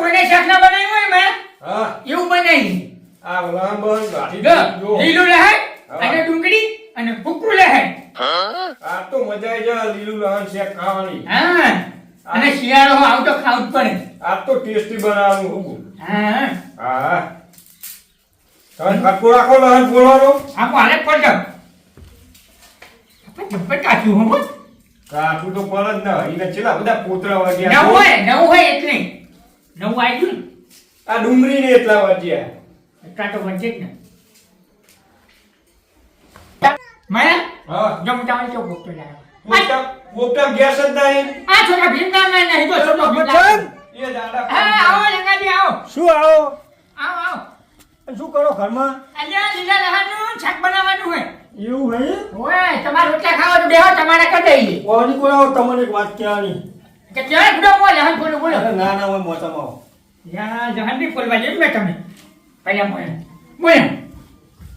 કોઈને શાક ના બનાવ્યું હોય મેં હા એવું બનાવી આ લહણ બહણ ગાડી જો જો લીલું લહેણ હા. અને ડુંગળી અને ભૂકરું લહેણ આ તો મજા આવી જાય લીલું લહણ શેક ખાવાની હા અને શિયાળો આવ તો ખાવું જ પડે આ તો ટેસ્ટી બનાવવાનું હું હા હા તમે ખટકો રાખો લહણ ફોડવાનો આ કોને પડો આપણે જબ્બર કાચું હો કાઠું તો પર જ ના એને છેલ્લા બધા પોતરા વાગ્યા નવું હોય એટલે નવું આવ્યું ને આ ડુંગળી ને એટલા વાગ્યા એટલા તો વચ્ચે જ ને માયા હા જમ ચાવલ ચો ભૂખતો લાગે પોપટા ગેસ જ નહીં આ છોકરા ભીમના ના નહીં તો છોટો ભીમના એ દાડા હા આવો લંગાજી આવો શું આવો આવો શું કરો ઘરમાં અહીંયા લીલા લહાનું શાક બનાવવાનું હોય એવું હે ઓય તમારે રોટલા ખાવા તો બેહો તમારે કરી દઈએ કોની કોણ તમને એક વાત કહેવાની કે ચાલ ગુડો બોલ લહાન બોલો બોલો અરે ના ના હોય મોટામાં આવો. યા જહાનની બોલવા જેમ મેં તમે પહેલા બોલ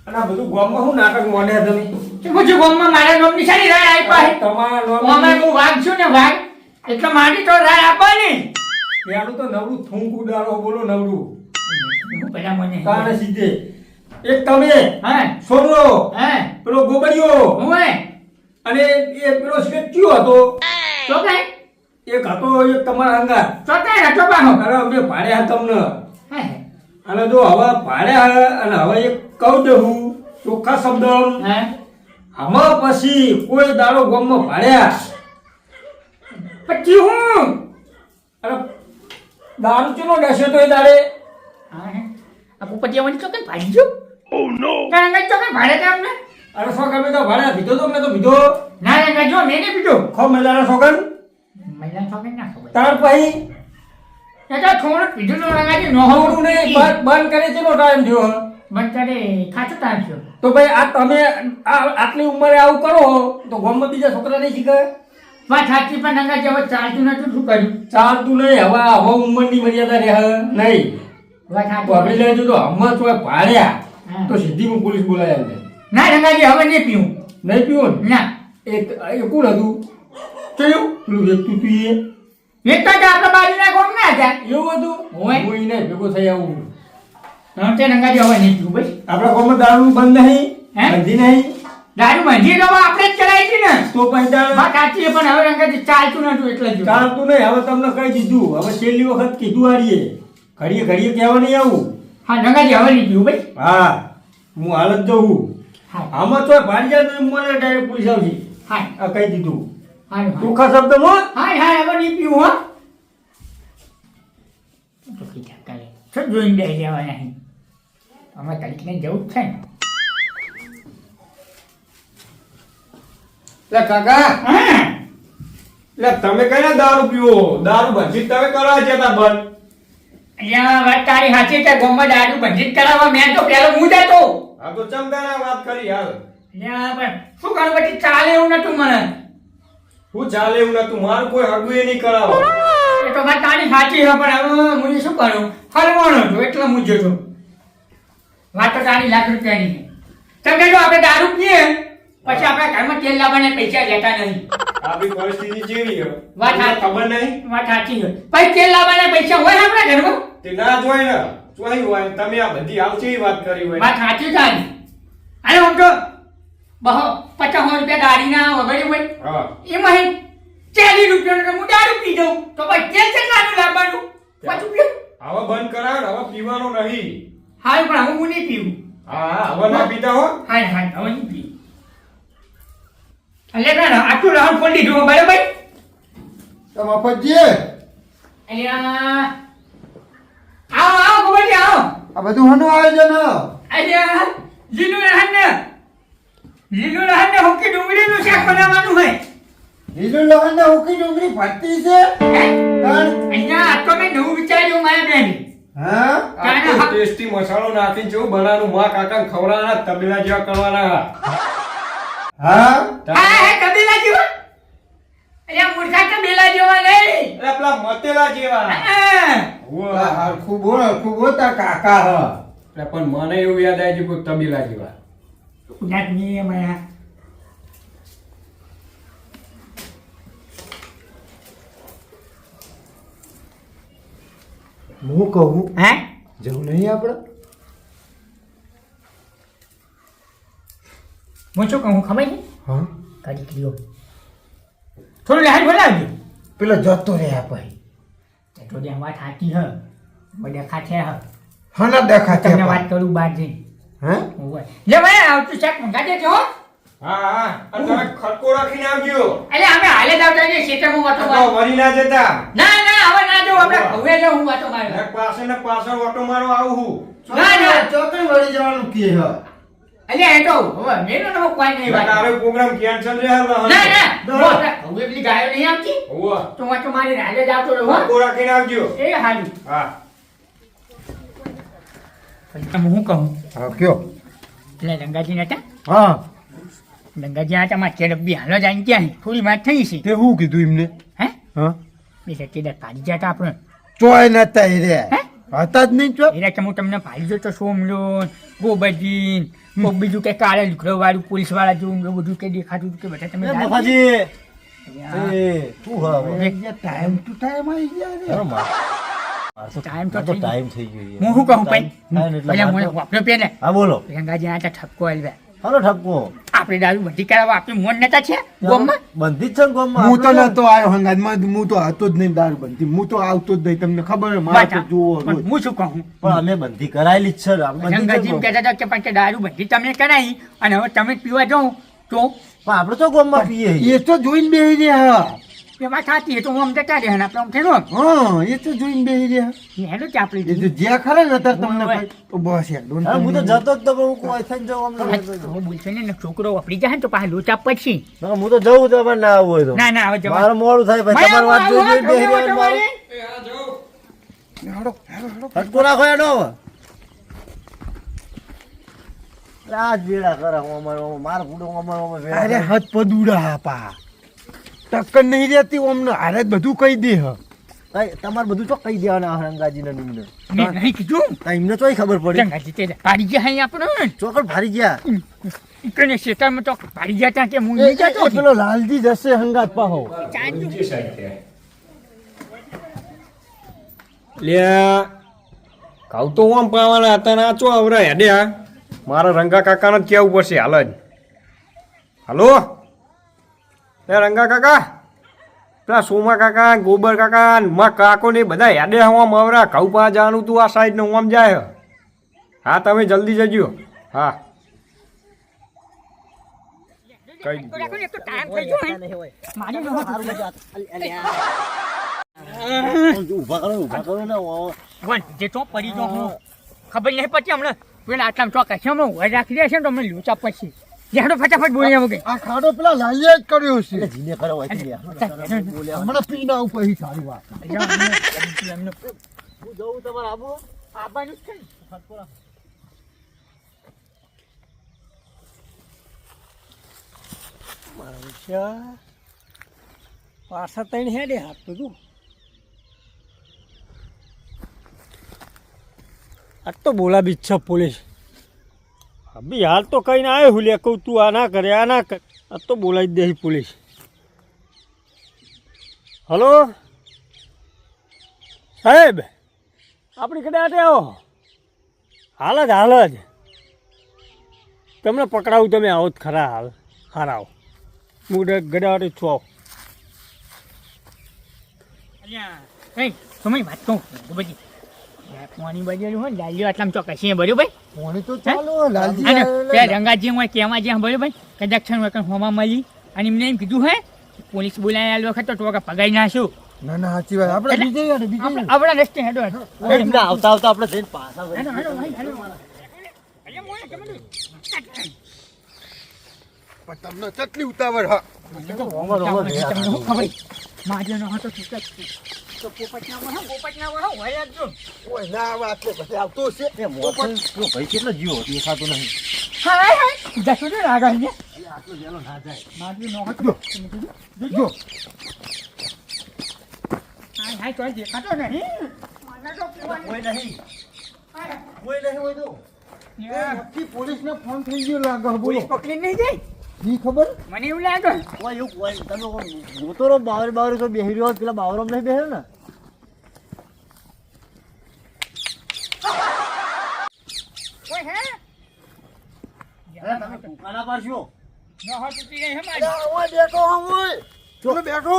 અને આ બધું ગામમાં શું નાટક મોડ્યા તમે કે મુજે ગોમમાં મારા નામની સારી રાય આઈ પાહે તમારા ઓમાં નામ હું વાઘ છું ને વાઘ એટલે મારી તો રાય આપવાની પેલું તો નવરું થૂંક ઉડાડો બોલો નવરું હું પહેલા મને કાને સીધે એક તમે હા સોનો હા પેલો ગોબરિયો ઓય અને એ પેલો સ્ટેચ્યુ હતો તો કઈ એક હતો એક તમારા અંગાર તો કઈ હતો બાહો અરે અમે ભાડ્યા તમને હે અને જો હવે ભાડ્યા અને હવે એક કહું દેવું ચોખ્ખા શબ્દ હે આમાં પછી કોઈ દાડો ગામમાં ભાડ્યા પછી હું અરે દારૂ ચેનો ડસે તો એ દાડે હા હે આ પોપટિયાવાની તો કઈ ભાઈ જો ઓ નો કાંગા તો કઈ ભાડે તમને અરે શોખ અમે તો ભાડ્યા પીધો તો મેં તો પીધો ના ના જો મેં નહીં પીધો ખો મેલાના શોખન મહિલા છોકરી ના ખબર તાર પછી એ તો થોડું પીધું તો લગાડી નો થોડું નહીં બંધ કરે ચેનો ટાઈમ થયો બંધ કરે ખાતો તાર છો તો ભાઈ આ તમે આટલી ઉંમરે આવું કરો તો ગામમાં બીજા છોકરા નહીં શીખે વાત સાચી પણ નંગા જેવો ચાલતું નતું શું કર્યું ચાલતું નહીં હવે ઉંમરની મર્યાદા રહે નહીં વાત પકડી લેજો તો હમણાં તો ભાડ્યા હા. તો સીધી હું પોલીસ બોલાયા છે ના નંગાજી હવે નહીં પીવું નહીં પીવો ને ના એ કોણ હતું ચયું પેલું વ્યક્તિ તું એ એક તો આપણે બાજુના કોમ ના હતા એવું હતું હોય. હું એને ભેગો થઈ આવું તે નંગાજી હવે નહીં પીવું બસ આપણા ગામમાં દારૂ બંધ નહીં હે? બંધી નહીં દારૂ મંજી તો આપણે જ ચલાવી હતી ને તો પૈસા વાત સાચી છે પણ હવે નંગાજી ચાલતું નતું એટલે જ ચાલતું નહીં હવે તમને કહી દીધું હવે છેલ્લી વખત કીધું હારીએ ઘડીએ ઘડીએ કહેવા નહીં આવું હા નંગાજી હવે નહીં પીવું બસ હા હું હાલ જ જવું હા આમાં તો ભાડી જાય તો મને ડાયરેક્ટ પોલીસ આવશે હા આ કહી દીધું હા ચોખ્ખા શબ્દમાં હા હા હવે નહીં પીવું હો તો કીધા કાલે શું જોઈને બે જવા નહીં અમે તારીખને જવું જ છે ને લે કાકા હા લે તમે કયા દારૂ પીવો દારૂ ભજી તમે કરવા જતા બંધ અહીંયા વાત તારી સાચી છે ગોમાં દારૂ બંધિત કરાવવા મેં તો પેલો હું જતો આ તો ચમકાના વાત કરી હાલ અહીંયા પણ શું કરું પછી ચાલે એવું નતું મને હું ચાલે એવું નતું મારું કોઈ હગું એ નહીં કરાવો એ તો વાત તારી સાચી છે પણ હવે હું શું કરું હલવાનો હતો એટલે હું જતો વાત તો તારી લાખ રૂપિયાની છે તમે જો આપણે દારૂ પીએ પછી આપણા ઘરમાં તેલ લાવવાના પૈસા લેતા નહીં આપણી પરિસ્થિતિ જેવી છે વાત તમને સાચી. ખબર નહીં વાત સાચી છે પછી તેલ લાવવાના પૈસા હોય આપણા ઘરમાં તે ના જ હોય ને ચોઈ હોય તમે આ બધી આવતી વાત કરી હોય વાત સાચી તારી અરે આમ તો બહો 50 રૂપિયા ગાડીના વગડી હોય હા એમાં 40 રૂપિયાનો હું દારૂ પી દઉં તો પછી તેલ કેટલાનું લાવવાનું પાછું પીવું હવે બંધ કરાવ ને હવે પીવાનો નહીં હાલ પણ હવે હું નહીં પીવું હા હવે ના પીતા હો હાલ હાલ હવે નહીં પીવું એટલે ના આટલું રાઉન્ડ ખોલી દીધું બરાબર તો મફતજી અલ્યા આવો આવો ગોબરજી આવો આ બધું હનું આયોજન અલ્યા લીલું લહણ હુકી ડુંગળીનું શાક બનાવવાનું હોય લીલું લવણ ને ઉકી ડુંગળી ફરતી છે હે? તાણ અહીંયા આ તો મેં નવું વિચાર્યું મારા બેન હા આ તો ટેસ્ટી મસાલો નાખીને જેવું બનાવવાનું માં કાકા ખવડાવવાના તબેલા જેવા કરવાના હા હા હે કબીલા જેવા અલ્યા મૂર્ખા કબીલા જેવા નહીં એટલે પેલા મતેલા જેવા હા. ઉવ્વ. હરખું બોલ તાર કાકા હ એટલે પણ મને એવું યાદ આવી ગયું કે તબેલા જેવા ગુજરાતની એમાં હું કહું હે જવું નહીં આપણે હું શું કહું ખબર છે હા કડીક લ્યો થોડું લહાડ બોલાવજો પેલો જતો રહ્યા પછી તો જે વાત સાચી હ બધા ખાતે હ હા ના દેખા તમને વાત કરું બહાર જઈને હા ઓવે લે ભાઈ આવતું શાક મંગાડે છો હા હા અને તમે ખટકો રાખીને આવજો એટલે અમે હાલે જ આવતા ને ખેતરમાં વાતો તો મારો વળી ના જતા ના ના હવે ના જો આપણે હવે જો હું વાતો મારું ને પાછળ ઓટો મારો આવું હું ના ના ચોકડી વળી જવાનું કે હ અલ્યા એ તો હવે મેનો તો કોઈ નહીં વાત તારો પ્રોગ્રામ કેન્સલ છે હાલ ના ના હવે પેલી ગાયો નહીં આવતી હોવા તો વાતો મારી હાલે જ આવતો રહો ખટકો રાખીને આવજો એ હાલું હા તમે હું કહું હા કયો એટલે રંગાજી નતા હા રંગાજી આ તમારે કે ડબ્બી હાલો જ આઈ ગયા થોડી વાત થઈ છે તે શું કીધું એમને હે હા બીજા કેદાર પાડી જતા આપણે ચોય નતા એ રે હે? હતા જ નહીં ચો એના કે હું તમને પાડી દો તો સોમલો ગોબરજી કોક બીજું કે કાળા લુગડો વાળું પોલીસ વાળા જેવું એવું બધું કે દેખાતું હતું કે બધા તમે જાણો છો? એ શું હવે ટાઈમ ટુ ટાઈમ આવી ગયા રે ટાઈમ તો થઈ ગયો. ટાઈમ થઈ ગયો હું શું કહું ભાઈ થાય ને એટલે પેલા મારે મને તો- વાપરો પે ને હા બોલો રંગાજી આ ઠપકો આલ્યા હાલો ઠપકો આપણે દારૂ બધી કરાવવા આપણે મોન નતા છે ગોમમાં બંધી જ છે ને ગામમાં. હું તો આપણે નતો આવ્યો હંગાત હું તો હતો જ નહીં દારૂ બંધી હું તો આવતો જ નહીં તમને ખબર હે, મારે તો જુઓ રોજ. પણ હું શું કહું પણ અમે બંધી કરાયેલી જ છે આપણે બંધી જ છે રંગાજી ને કહેતા હતા કે પણ કે દારૂ બધી તમને કરાવી અને હવે તમે પીવા જાઓ તો પણ આપણે તો ગામમાં પીએ છીએ. એ તો જોઈને બેહી રહ્યા એ વાત સાચી તો હું આમ જતા રહે આપણે આમ થયેલો હા એ તો જોઈને બેહી રહ્યા હેલો કે આપણે એ તો જ્યાં ખરા ને અત્યારે તમને ભાઈ, તો બસ એક દોન હા, હું તો જતો જ તો પણ હું કોઈ થઈને જાઉં અમને હું બોલશે ને છોકરો વાપરી જાય ને તો પાછા લોચા પછી ના, હું તો જવું તો પણ ના આવવું હોય તો ના ના હવે જવા મારે મોડું થાય ભાઈ તમારી વાત જોઈ જોઈને બેસી રહેવાનું મારું. ફટકો રાખો એનો હવે. આ જ વેડા કરે હું અમારો માર ફૂટો અમારો વેડા અરે કરે. હાથ પદુડા પા ટક્કર નહીં રહેતી અમને હારે જ બધું કહી દે હ ભાઈ, તમારે બધું તો કહી દેવાના આ રંગાજીને ને એમને. મેં નહીં કીધું આ એમને ચોય ખબર પડી રંગાજી તે પાડી ગયા અહીં આપણે ચોકડ ભારી ગયા કને શેતામાં તો પાડી ગયા ત્યાં કે હું નહીં જતો એ પેલો લાલજી જશે હંગાત પાહો ચાંદુ. બીજી સાઈડ લ્યા કાઉ તો ઓમ પાવાના હતા ને આ ચો આવરા હેડે આ મારા રંગા કાકાને જ કહેવું પડશે હાલ જ હાલો એ રંગા કાકા પેલા સોમા કાકા ગોબર કાકા ને મા કાકો ને બધા હેડે હવા મવરા ઘઉં પા જવાનું તું આ સાઈડ ને ઓમ જાય હા તમે જલ્દી જજો હા કઈ રાખો ને, એક તો ટાઈમ થઈ ગયો હે. મારી નો હાથ. ઊભા કરો ને વન, જે તો પડી ગયો હું ખબર નહીં પડતી હમણાં પેલા આટલા ચોક્કસ છે હમણાં ઉભા રાખી દે છે ને તો અમે લોચા પછી જેડો ફટાફટ બોલી આવું કઈ આ ખાડો પેલા લાલીએ જ કર્યો છે એટલે જીને કરો હોય થી બોલ્યા હમણાં પીના ઉપર હી સારી વાત એમને હું જઉં તમારે આબુ આવવાનું જ છે ને. પાછા તઈને હેડે હાથ બધું આ તો બોલાવી જ છે પોલીસ અભી હાલ તો કઈ ના આવ્યો હું લે કહું તું આ ના કરે આ ના કર આ તો બોલાવી જ દે પોલીસ હલો સાહેબ આપણી કડે આટે આવો હાલ જ તમને પકડાવું તમે આવો જ ખરા હાલ હાર આવો હું ગડાવાટી છું આવો અલ્યા, કઈ તમે વાત કહું બધી પાણી બજેલું હોય ને લાલ્યો આટલામાં ચોક્કસ છે બરોબર પોણી તો ચાલો લાલજી અને આવેલા. પેલા રંગાજી હોય કેવા જ્યાં બરોબર કદાચ છે ને હોમાં મળી અને એમને એમ કીધું હે પોલીસ બોલાય આ વખત તો કે પગાઈ નાશું ના ના સાચી વાત આપણે એટલે- બીજે યાર બીજે યાર. આપણા રસ્તે હેડો હેડો એમને આવતા આવતા આપણે જઈને પાછા વળી હેડો હેડો ભાઈ હેડો અલ્યા મોને તમે પણ તમને કેટલી ઉતાવળ હા ઓય ના આવે આટલે પછી આવતો છે એ મોટો પેલો ભાઈ કેટલો જીવો દેખાતો નહીં જો કોઈ નહીં હોય તો નક્કી પોલીસને ફોન થઈ ગયો લાગે હે, બોલો પકડી નહીં જાય ઈ ખબર મને એવું લાગે કોઈ એવું કોઈ તમે જોતો રહો બાવર બાવર તો બેહી રહ્યો પેલા બાવરમાં નહીં બેહ્યો ને આના પર શું નોહો તૂટી નહીં હે ઓય બેઠો ઓય ચોલો બેઠો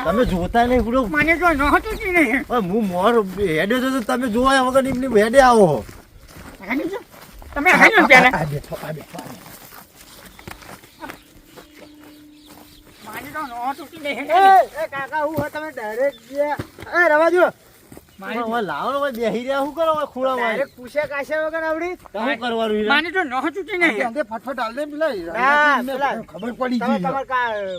તમે જોતા નહીં પૂરો માને તો નોહો તૂટી નહીં હું મોર હેડે તો તમે જોયા વગર એમની હેડે આવો તમે હાલો પેલા આ બેઠો માને તો નોહો તૂટી નહીં એ કાકા હું તમે ડાયરેક્ટ એ રવા દો લાવો બેહી રહ્યા શું કરો ખૂણામાં પૂછે કાશે વગર આવડી શું કરવાનું માને તો નોહો તૂટી નહીં અંગે ફટફટ હાલ દે પેલા ખબર પડી તમે ગઈ તમાર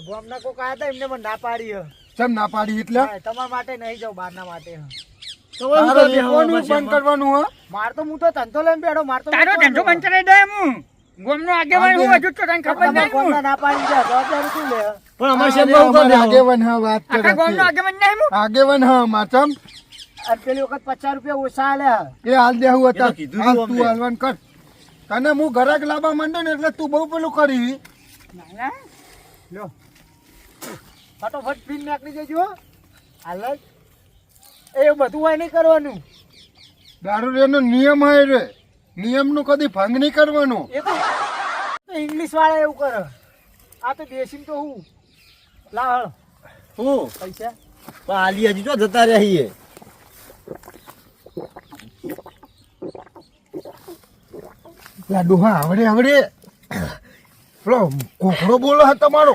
બોમના કોક આયા હતા એમને મને ના પાડી ચમ ના પાડી એટલે તમારા માટે નહીં જાવ બહારના માટે તારે બેહવાનું બંધ કરવાનું હો માર તો હું તો ધંધો લઈને બેઠો માર તો તારો ધંધો બંધ કરી દે હું ગોમનો આગેવાન હું હજુ તો તને ખબર નહીં હું ના પાડી જાય જવાબદારી શું લે પણ અમારે આગેવાન હા વાત કરે આખા ગોમનો આગેવાન નહીં હું આગેવાન હા માચમ પેલી વખત 50 રૂપિયા ઓછા આલ્યા એ હાલ દેવું હતા એ તો કીધું હાલ તું તું હાલવાન કર તને હું ઘરાક લાવવા માંડે ને એટલે તું બહુ પેલું કરી ના લ્યો ફટોફટ પીન નાખી દેજો હાલ એ બધું હોય નહીં કરવાનું દારૂ નિયમ હોય રે નિયમનું કદી ભંગ નહીં કરવાનું એ તો ઇંગ્લિશ વાળા એવું કરે આ તો દેશી તો હું લાવ હું પૈસા પણ આલી હજી તો જતા રહીએ ડોહા આવડે પેલો કોકડો બોલો હા તમારો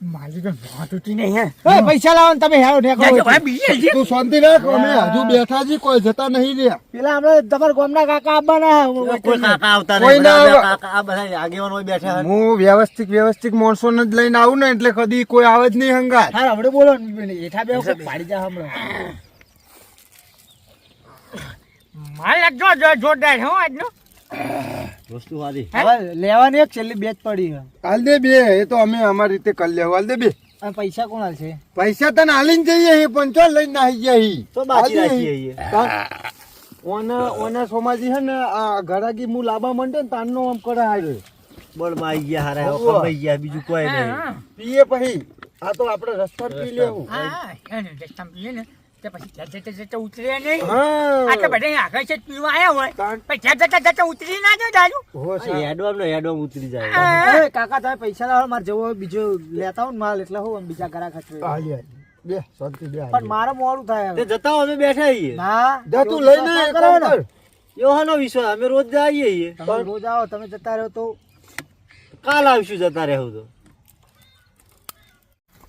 મારી તો નોહો તૂટી નહીં હે ઓય પૈસા લાવો ને તમે હેરો ઠેકો ભાઈ બીજે છે તું શાંતિ રાખ અમે હજુ બેઠા છીએ કોઈ જતા નહીં રહ્યા પેલા આપણે તમારા ગામના કાકા આવવાના કોઈ કાકા આવતા કોઈ ના આવે. કાકા આ બધા આગેવાન હોય બેઠા હું વ્યવસ્થિત માણસોને જ લઈને આવું ને એટલે કદી કોઈ આવે જ નહીં હંગાત હા આપણે બોલો એઠા બે વખત પાડી જા હમણાં માલ લાગજો જોરદાર હો આજનો વસ્તુ વાદી હવે લેવાની એક છેલ્લી બેચ પડી છે હાલ દે બે એ તો અમે અમારી રીતે કરી લેવું હાલ દે બે અને પૈસા કોણ આલશે પૈસા તને હાલીને જઈએ હી પંચો લઈને આવી જાય તો બાકી રાખીએ ઓના સોમાજી છે ને આ ઘરાકી હું લાંબા માંડે ને તાનનો આમ કરે હારે બળ માં આવી ગયા હારા કમાઈ ગયા બીજું કોઈ નહીં પીએ પછી આ તો આપણે રસ્તા પી લેવું હા એને જસ્તા પીએ ને તે પછી જતા ઉતરે નહીં હા આ તો બધા આગળ છે પીવા આવ્યા હોય પછી જતા ઉતરી ના જાય દાદુ હો છે હેડવામ ઉતરી જાય એ કાકા તમે પૈસા લાવો મારે જવો બીજો લેતા આવો ને માલ એટલે હું બીજા ઘરા ખર્ચે હાલી બે શાંતિ બે પણ મારે મોડું થાય તે જતા અમે બેઠા છીએ ના જા તું લઈને કર યોહાનો વિશ્વાસ અમે રોજ જઈએ તમે રોજ આવો તમે જતા રહો તો કાલ આવીશું જતા રહેવું તો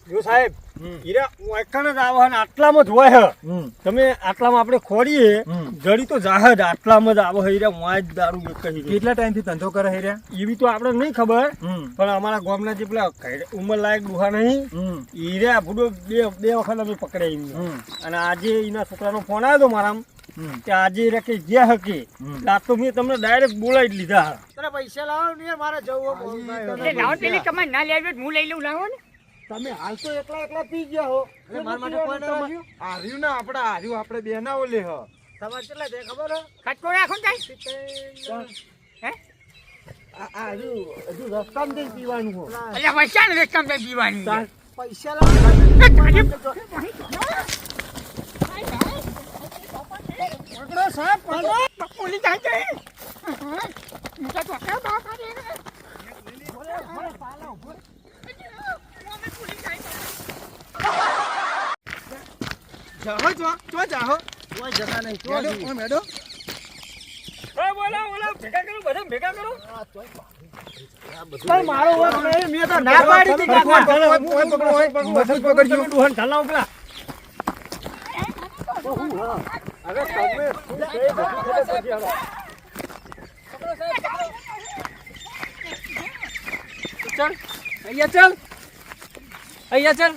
જો સાહેબ હીરા હું એકણ જ આવે ને આટલામાં જ હોય તમે આટલામાં આપણે ખોડીએ જડી તો જાહદ આટલામાં જ આવે હીરા હું જ દારૂ કહી કેટલા ટાઈમથી ધંધો કરે હેર્યા એવી તો આપણે નહીં ખબર પણ અમારા ગામના જે પેલા ઉંમર લાયક ડુહા નહીં હીરા ભૂડો બે વખત અમે પકડ્યા એમને અને આજે એના છોકરાનો ફોન આવ્યો હતો મારામાં કે આજે રે કે જે હકે આ તો મેં તમને ડાયરેક્ટ બોલાવી જ લીધા તને પૈસા લાવો ને મારે જવું લાવો પેલી કમાઈ ના લેજો હું લઈ લઉં લાવો ને તમે હાલ તો એકલા પી ગયા હો મારા માટે કોઈ ના આવ્યું હાર્યું ને આપણે બે ના ઓલે હ તમારે કેટલા દે ખબર હે ખટકો રાખો ને હે હજુ રસ્તામાં જઈને પીવાનું હો એટલે વૈશાલ રસ્તા પીવાની પૈસા લાવો પકડો સાહેબ પકડો પોલીસ જાય છે મુકા તો આખા બા કાઢે જાહો જો જાહો કોઈ જતા નહીં મેડો બોલો ભેગા કરો બધા ભેગા કરો પણ મારો વાત નહીં મેં તો ના પાડી હતી કાકા પકડજો ડુહાન ઢાલા ઉપલા હવે તમે શું કહે બધું ખબર પડી હવે ચલ અહીંયા ચલ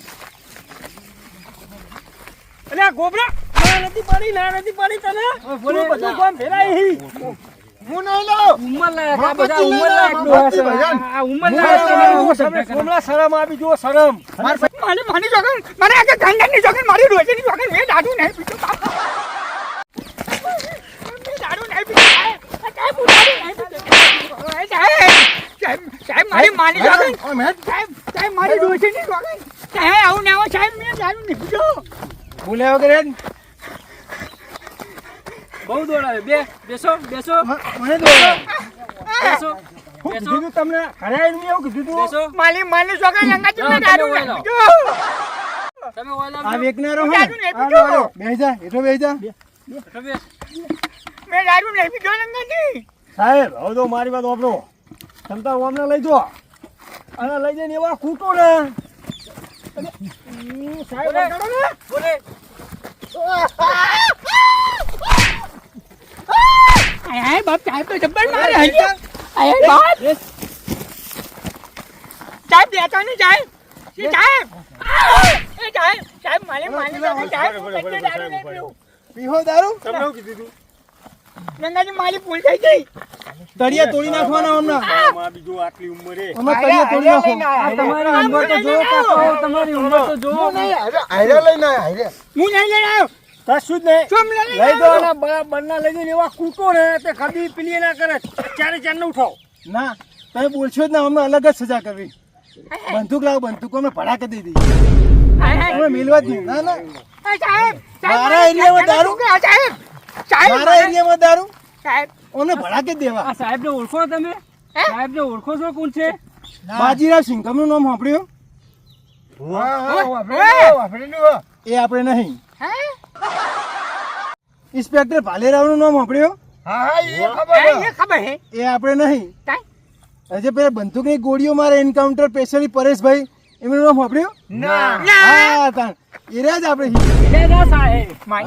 અલ્યા ગોબરા ના નથી પાડી તને બધું કામ ફેરાય હું નહીં લો ઉંમર લાયક આ બધા ઉંમર લાયક ડોહા છે. આ ઉંમર લાયક કોમલા શરમ આવી જો શરમ મારી જોગન મારે આગળ ગાંડાની જોગન મારી રોજની જોગન મેં દારૂ નહીં પીતો મેં દારૂ નહીં પીતો સાહેબ હું દારૂ નહીં પીતો સાહેબ મારી માની જોગન સાહેબ મારી રોજની જોગન સાહેબ આવું ના સાહેબ મેં દારૂ નહીં પીતો બોલ્યા વગર બહુ દોડાવે. બેસો. મને દોડો. બેસો. હું કીધું તું તમને ઘરે આવીને એવું કીધું તું. બેસો. માલી છોકરા લંગાજી મેં દારૂ નહીં પીધો. તમે ઓલા આ વેકનારો હે દારૂ નહીં પીધો. બેહી જા એટલો બેહી જા. મેં દારૂ નહીં પીધો લંગાજી. સાહેબ હવે તો મારી વાત વાપરો. તમતાર અમને લઈ જો અને લઈ જઈને એવા ખૂટો ને સાહેબ વગાડો ને. બોલે. આય બાપ સાહેબ તો જબ્બર મારે હજી. આય બાપ સાહેબ દેતો નહીં સાહેબ. સાહેબ માલી દારૂ નહીં પીવું. પીહો દારૂ તમને એવું કીધું તું. લંગાજી મારી ભૂલ થઈ ગઈ. તળિયા તોડી નાખવાના હમણાં. માં બીજું આટલી ઉંમરે અમે તળિયા તોડી નાખો. તમારી ઉંમર તો જો કાકો, તમારી ઉંમર તો જો. હું નહીં હારે લઈને હારે. હું નહીં લઈ આવ્યો. કશું જ નહીં. ચમ લઈ લઈ દો અને બંને લઈ જઈને એવા કૂટો ને તે કદી પેલી ના કરે. ચારે ને ઉઠાવો. ના તમે બોલશો જ ના અમને અલગ જ સજા કરવી. બંદૂક લાવો બંદૂક અમે ભડાકે દઈ દઈએ. અમે મિલવા જ નહીં. ના ના સાહેબ મારા એરિયામાં દારૂ? સાહેબ મારા એરિયામાં દારૂ સાહેબ અમને ભડાકે જ દેવા. આ સાહેબને ઓળખો તમે? સાહેબને ઓળખો છો? કોણ છે? બાજીરાવ સિંઘમનું નામ સાંભળ્યું? એ આપણે નહીં. ઇન્સ્પેક્ટર ભાલેરાવનું નામ સાંભળ્યું? એ ખબર હે એ આપણે નહીં. કાંઈ? હજે પેલા બંદૂકની ગોળીઓ મારે એન્કાઉન્ટર સ્પેશિયલી પરેશભાઈ એમનું નામ સાંભળ્યું? ના હા તાણ એ રહ્યા જ આપણે. એ ના સાહેબ. હા,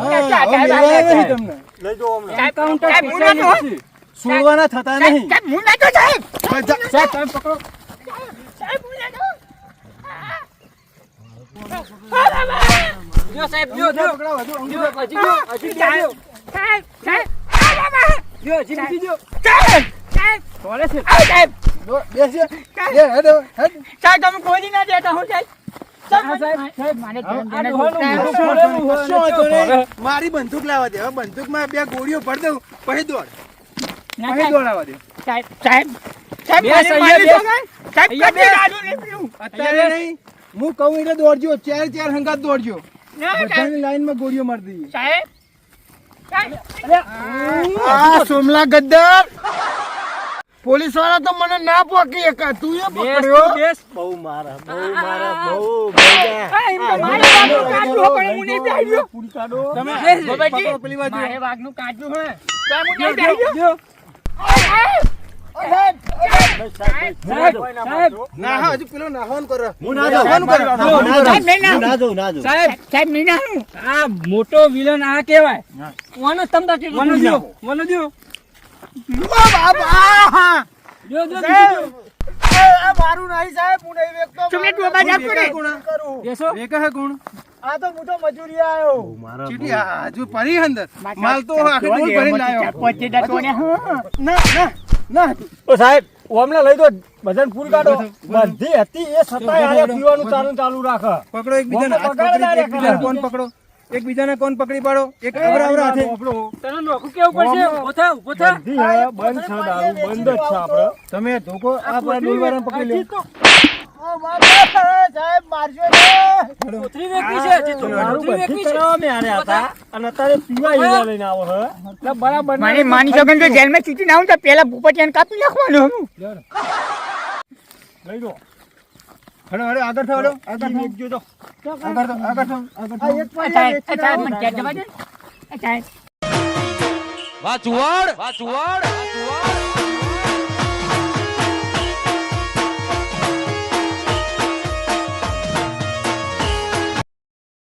હવે મિલવાના નહીં તમને. લઈ દો અમને. સાહેબ હું નતો. છોડવાના થતા નહીં. સાહેબ હું નતો સાહેબ. સાહેબ તમે પકડો. સાહેબ હું નતો. જો સાહેબ જો જો. હજી જો. સાહેબ જો હજી બીજી જો. સાહેબ કોલે છે. સાહેબ બેસી. હેડ હેડ. સાહેબ તમે કોઈ ના દેતા હું સાહેબ. સાહેબ મારે આ ડોહાનું કશો વાંધો નહીં. મારી બંદૂક લાવવા દે. હવે બંદૂકમાં 2 ગોળીઓ ભરી દઉં પછી દોડ. પછી દોડાવા દે. સાહેબ સાહેબ સાહેબ બે મારી બે. છોકરા સાહેબ કદી દારૂ નહીં પીવું. અત્યારે નહીં. હું કહું એટલે દોડજો. 4 હંગાત દોડજો. ના સાહેબ બધાની લાઈનમાં ગોળીઓ મારી દઈએ. સાહેબ આ સોમલા ગદ્દાર પોલીસ વાળા તો મને ના પોકી એકા તું એ પકડ્યો. બહુ મારા બહુ મજા. એમ તો મારે વાગનું કાચું પણ હું નહીં બેહ્યો. પૂરી કાઢો. તમે બાબાજી, પકડો પેલી બાજુ. મારે વાગનું કાચું હે તો હું નહીં બેહ્યો. જો. સાહેબ ના હા હજુ પેલો નાહવાન કરો. હું ના જાઉં. નાહવાનું કરો. સાહેબ નહીં ના સાહેબ સાહેબ નહીં નાનું. આ મોટો વિલન આ કહેવાય. વનો તમતા કે વનો દો. વનો દો. જો જો મારું નહીં સાહેબ હું નહીં વેચતો. તમે તું બાજ આપો ને. બેસો. વેકા હે કોણ? આ તો મોટો મજૂરી આવ્યો. ચીટી આ હજુ પરી અંદર. માલ તો આખી ડોલ ભરીને લાયો. પચે દટોને ના ના ના ઓ સાહેબ ઓમને લઈ દો. બધાને પૂરી કાઢો. બધી હતી એ છતાંય આયા પીવાનું ચાલુ રાખે. પકડો એકબીજાને હાથ બગાડ પકડી, ના એકબીજાને કોણ પકડો એકબીજાને કોણ પકડી પાડો. એક અવરા અવરા હાથે. તને નોખું કેવું પડશે. ઉભો થા, ઉભો થા. બંધ છે દારૂ, બંધ જ છે આપણે. તમે ધોકો આ પર ડોલવાળાને પકડી લો. સાહેબ મારજો ને. કોથળી વેચવી છે. હજી તો દારૂ બધી કરાવવા મેં હારે હતા. અને અત્યારે પીવા હીરા લઈને આવો હે. એટલે બરાબર ના. મારી માની સગન તો જેલમાં ચૂંટી ના આવું તો પેલા ભૂપતિયાને કાપી નાખવાનું હું. લઈ દો. હડો હડો આગળ થાવ. હડો આગળ થાવ. વેચજો તો. આગળ થાવ. આગળ થાવ. આગળ થાવ. સાહેબ મને ક્યાં જવા દે. સાહેબ વાચુવાડ